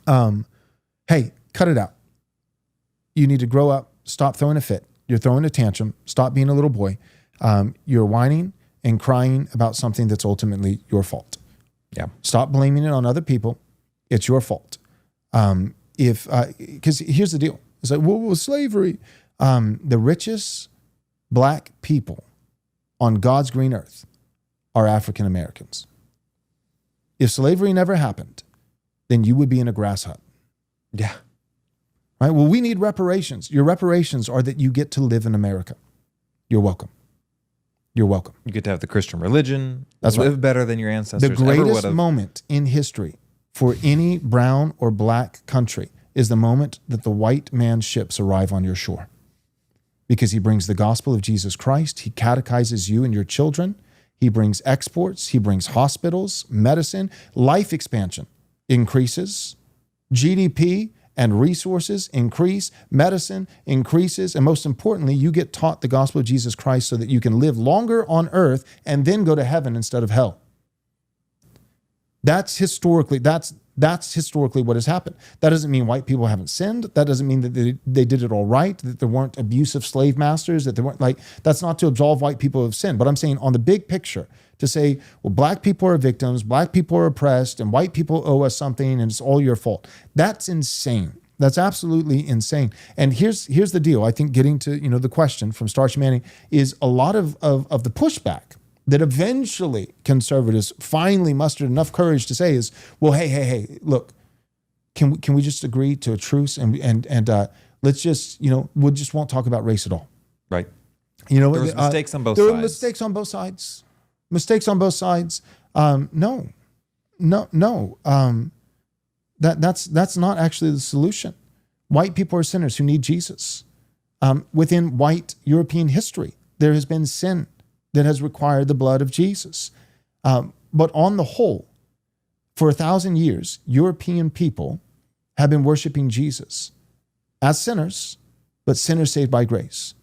Hey, cut it out. You need to grow up. Stop throwing a fit. You're throwing a tantrum. Stop being a little boy. You're whining and crying about something that's ultimately your fault. Yeah. Stop blaming it on other people. It's your fault. Because here's the deal. It's like, well, slavery. The richest black people on God's green earth are African Americans. If slavery never happened, then you would be in a grass hut. Yeah. Right? Well, we need reparations. Your reparations are that you get to live in America. You're welcome. You're welcome. You get to have the Christian religion. That's live right. better than your ancestors The greatest ever would moment in history for any brown or black country is the moment that the white man's ships arrive on your shore. Because he brings the gospel of Jesus Christ. He catechizes you and your children. He brings exports. He brings hospitals, medicine, life expansion increases, GDP and resources increase, medicine increases, and most importantly, you get taught the gospel of Jesus Christ so that you can live longer on earth and then go to heaven instead of hell. That's historically what has happened. That doesn't mean white people haven't sinned. That doesn't mean that they did it all right, that there weren't abusive slave masters, that there weren't that's not to absolve white people of sin. But I'm saying on the big picture, to say, well, black people are victims, black people are oppressed, and white people owe us something, and it's all your fault. That's insane. That's absolutely insane. And here's the deal. I think getting to the question from Starch Manning is a lot of the pushback that eventually conservatives finally mustered enough courage to say is, well, hey, look, can we just agree to a truce and let's just, we just won't talk about race at all. Right. There was mistakes on both sides. There were mistakes on both sides. Mistakes on both sides. No. That's not actually the solution. White people are sinners who need Jesus. Within white European history, there has been sin that has required the blood of Jesus. But on the whole, for 1,000 years, European people have been worshiping Jesus as sinners, but sinners saved by grace.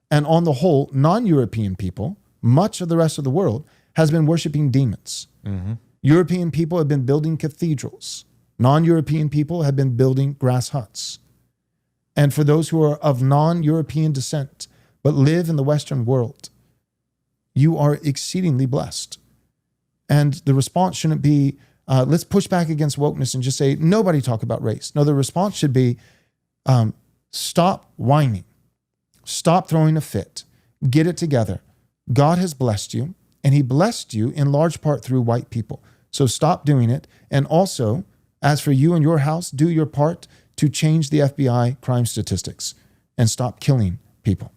And on the whole, non-European people, much of the rest of the world, has been worshiping demons. Mm-hmm. European people have been building cathedrals. Non-European people have been building grass huts. And for those who are of non-European descent, but live in the Western world, you are exceedingly blessed. And the response shouldn't be, let's push back against wokeness and just say, nobody talk about race. No, the response should be, stop whining. Stop throwing a fit. Get it together. God has blessed you, and he blessed you in large part through white people. So stop doing it. And also, as for you and your house, do your part to change the FBI crime statistics and stop killing people.